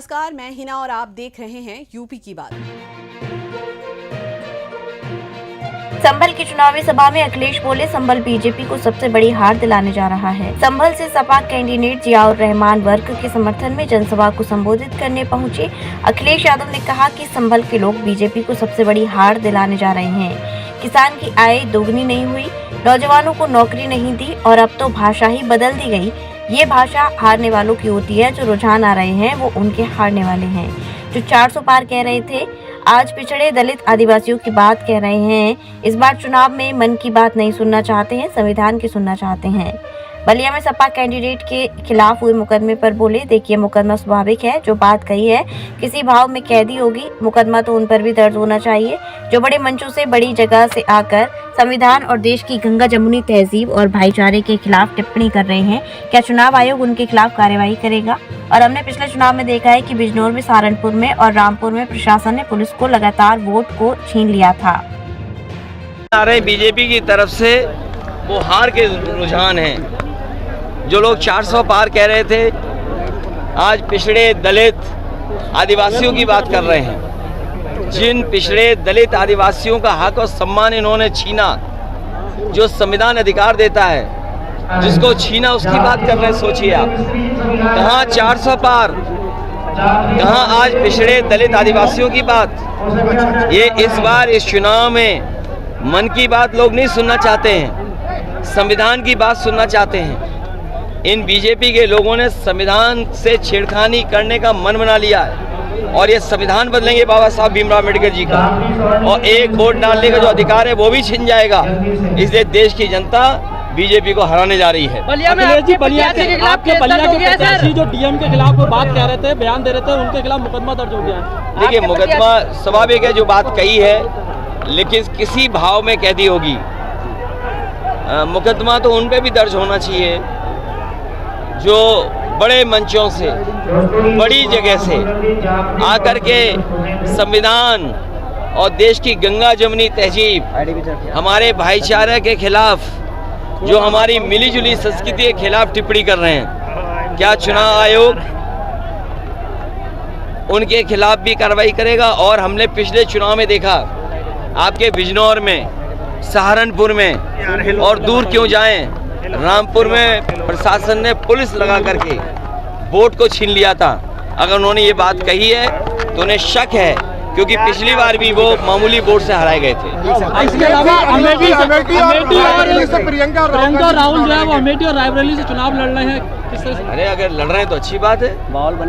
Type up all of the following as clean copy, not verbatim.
नमस्कार, मैं हिना और आप देख रहे हैं यूपी की बात। संभल की चुनावी सभा में अखिलेश बोले, संभल बीजेपी को सबसे बड़ी हार दिलाने जा रहा है। संभल से सपा कैंडिडेट जियाउर रहमान वर्क के समर्थन में जनसभा को संबोधित करने पहुंचे अखिलेश यादव ने कहा कि संभल के लोग बीजेपी को सबसे बड़ी हार दिलाने जा रहे हैं। किसान की आय दोगुनी नहीं हुई, नौजवानों को नौकरी नहीं दी और अब तो भाषा ही बदल दी गई। ये भाषा हारने वालों की होती है। जो रुझान आ रहे हैं वो उनके हारने वाले हैं। जो 400 पार कह रहे थे, आज पिछड़े दलित आदिवासियों की बात कह रहे हैं। इस बार चुनाव में मन की बात नहीं सुनना चाहते हैं, संविधान की सुनना चाहते हैं। बलिया में सपा कैंडिडेट के खिलाफ हुए मुकदमे पर बोले, देखिए मुकदमा स्वाभाविक है, जो बात कही है किसी भाव में कैदी होगी। मुकदमा तो उन पर भी दर्ज होना चाहिए जो बड़े मंचों से बड़ी जगह से आकर संविधान और देश की गंगा जमुनी तहजीब और भाईचारे के खिलाफ टिप्पणी कर रहे हैं। क्या चुनाव आयोग उनके खिलाफ कार्यवाही करेगा? और हमने पिछले चुनाव में देखा है कि बिजनौर में, सहारनपुर में और रामपुर में प्रशासन ने पुलिस को लगातार वोट को छीन लिया था। बीजेपी की तरफ से वो हार के रुझान हैं। जो लोग 400 पार कह रहे थे, आज पिछड़े दलित आदिवासियों की बात कर रहे हैं। जिन पिछड़े दलित आदिवासियों का हक और सम्मान इन्होंने छीना, जो संविधान अधिकार देता है, जिसको छीना, उसकी बात कर रहे हैं। सोचिए आप, कहाँ 400 पार, कहाँ आज पिछड़े दलित आदिवासियों की बात। ये इस बार इस चुनाव में मन की बात लोग नहीं सुनना चाहते हैं, संविधान की बात सुनना चाहते हैं। इन बीजेपी के लोगों ने संविधान से छेड़खानी करने का मन बना लिया है और ये संविधान बदलेंगे बाबा साहब भीमराव अम्बेडकर जी का, और एक वोट डालने का जो अधिकार है वो भी छिन जाएगा। इसलिए देश की जनता बीजेपी को हराने जा रही है। अखिलेश जी, बलिया के प्रत्याशी जो डीएम के खिलाफ वो बात कह रहे थे, बयान दे रहे थे, उनके खिलाफ मुकदमा दर्ज हो गया है। देखिए, मुकदमा स्वाभाविक है, जो बात कही है, लेकिन किसी भाव में कैदी होगी। मुकदमा तो उन पे भी दर्ज होना चाहिए जो बड़े मंचों से, बड़ी जगह से आकर के संविधान और देश की गंगा जमुनी तहजीब, हमारे भाईचारे के खिलाफ, जो हमारी मिलीजुली संस्कृति के खिलाफ टिप्पणी कर रहे हैं। क्या चुनाव आयोग उनके खिलाफ भी कार्रवाई करेगा? और हमने पिछले चुनाव में देखा, आपके बिजनौर में, सहारनपुर में, और दूर क्यों जाएं, रामपुर में प्रशासन ने पुलिस लगा करके वोट को छीन लिया था। अगर उन्होंने ये बात कही है तो उन्हें शक है, क्योंकि पिछली बार भी वो मामूली वोट से हराए गए थे। इसके अलावा अमेठी और प्रियंका राहुल जो है वो अमेठी और रायबरेली से चुनाव लड़ रहे हैं। किस तरह से? अरे, अगर लड़ रहे हैं तो अच्छी बात है,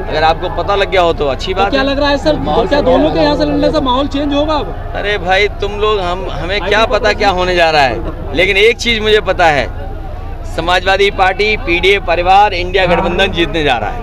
अगर आपको पता लग गया हो तो अच्छी बात है। क्या लग रहा है सर, क्या दोनों के यहाँ से लड़ने से माहौल चेंज होगा अब? अरे भाई, तुम लोग, हमें क्या पता क्या होने जा रहा है, लेकिन एक चीज मुझे पता है, समाजवादी पार्टी, पीडीए परिवार, इंडिया गठबंधन जीतने जा रहा है।